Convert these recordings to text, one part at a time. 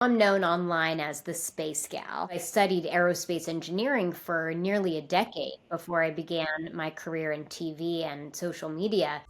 I'm known online as the Space Gal. I studied aerospace engineering for nearly a decade before I began my career in TV and social media.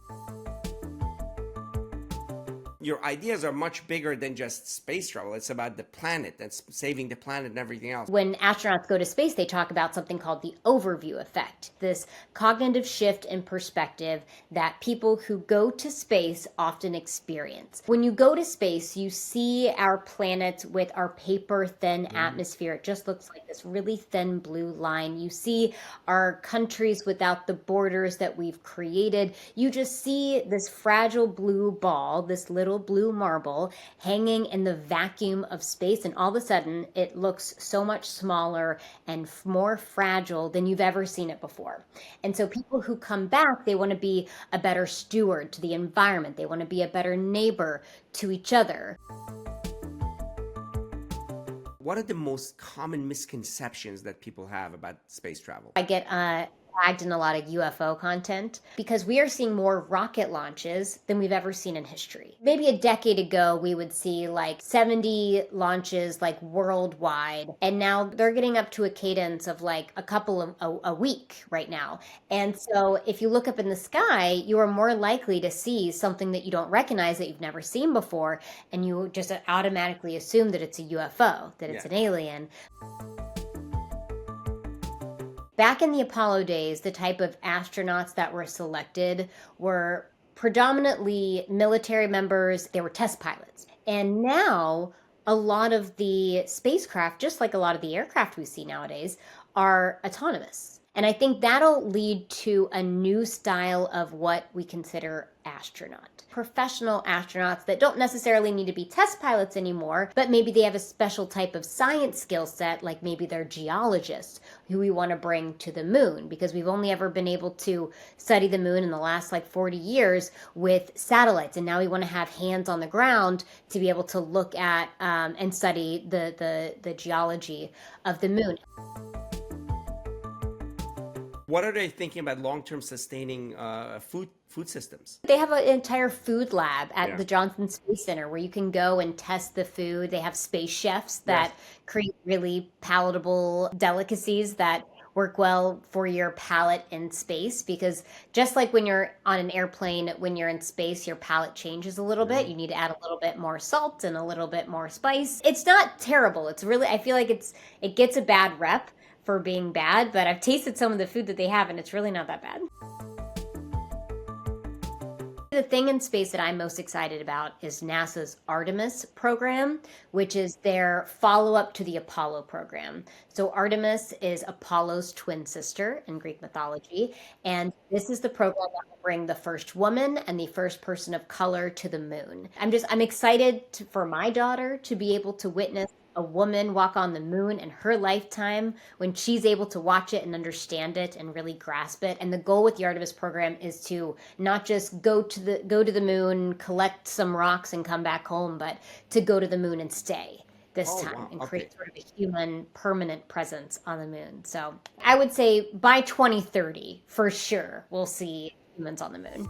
Your ideas are much bigger than just space travel. It's about the planet and saving the planet and everything else. When astronauts go to space, they talk about something called the overview effect, this cognitive shift in perspective that people who go to space often experience. When you go to space, you see our planet with our paper thin atmosphere. It just looks like this really thin blue line. You see our countries without the borders that we've created. You just see this fragile blue ball, this little blue marble hanging in the vacuum of space, and all of a sudden it looks so much smaller and more fragile than you've ever seen it before. And so people who come back, they want to be a better steward to the environment. They want to be a better neighbor to each other. What are the most common misconceptions that people have about space travel? I get tagged in a lot of UFO content because we are seeing more rocket launches than we've ever seen in history. Maybe a decade ago, we would see like 70 launches like worldwide, and now they're getting up to a cadence of like a couple of a week right now. And so if you look up in the sky, you are more likely to see something that you don't recognize, that you've never seen before, and you just automatically assume that it's a UFO, that it's Yeah. an alien. Back in the Apollo days, the type of astronauts that were selected were predominantly military members. They were test pilots. And now, a lot of the spacecraft, just like a lot of the aircraft we see nowadays, are autonomous. And I think that'll lead to a new style of what we consider astronaut. Professional astronauts that don't necessarily need to be test pilots anymore, but maybe they have a special type of science skill set, like maybe they're geologists who we want to bring to the moon, because we've only ever been able to study the moon in the last like 40 years with satellites. And now we want to have hands on the ground to be able to look at and study the geology of the moon. What are they thinking about long-term sustaining food systems? They have an entire food lab at Yeah. the Johnson Space Center where you can go and test the food. They have space chefs Yes. that create really palatable delicacies that work well for your palate in space, because just like when you're on an airplane, when you're in space, your palate changes a little bit. You need to add a little bit more salt and a little bit more spice. It's not terrible. It's really, I feel like it gets a bad rep for being bad, but I've tasted some of the food that they have and it's really not that bad. The thing in space that I'm most excited about is NASA's Artemis program, which is their follow-up to the Apollo program. So Artemis is Apollo's twin sister in Greek mythology, and this is the program that will bring the first woman and the first person of color to the moon. I'm excited for my daughter to be able to witness a woman walk on the moon in her lifetime, when she's able to watch it and understand it and really grasp it. And the goal with the Artemis program is to not just go to the moon, collect some rocks and come back home, but to go to the moon and stay this Oh, time wow. and Okay. create sort of a human permanent presence on the moon. So I would say by 2030, for sure, we'll see humans on the moon.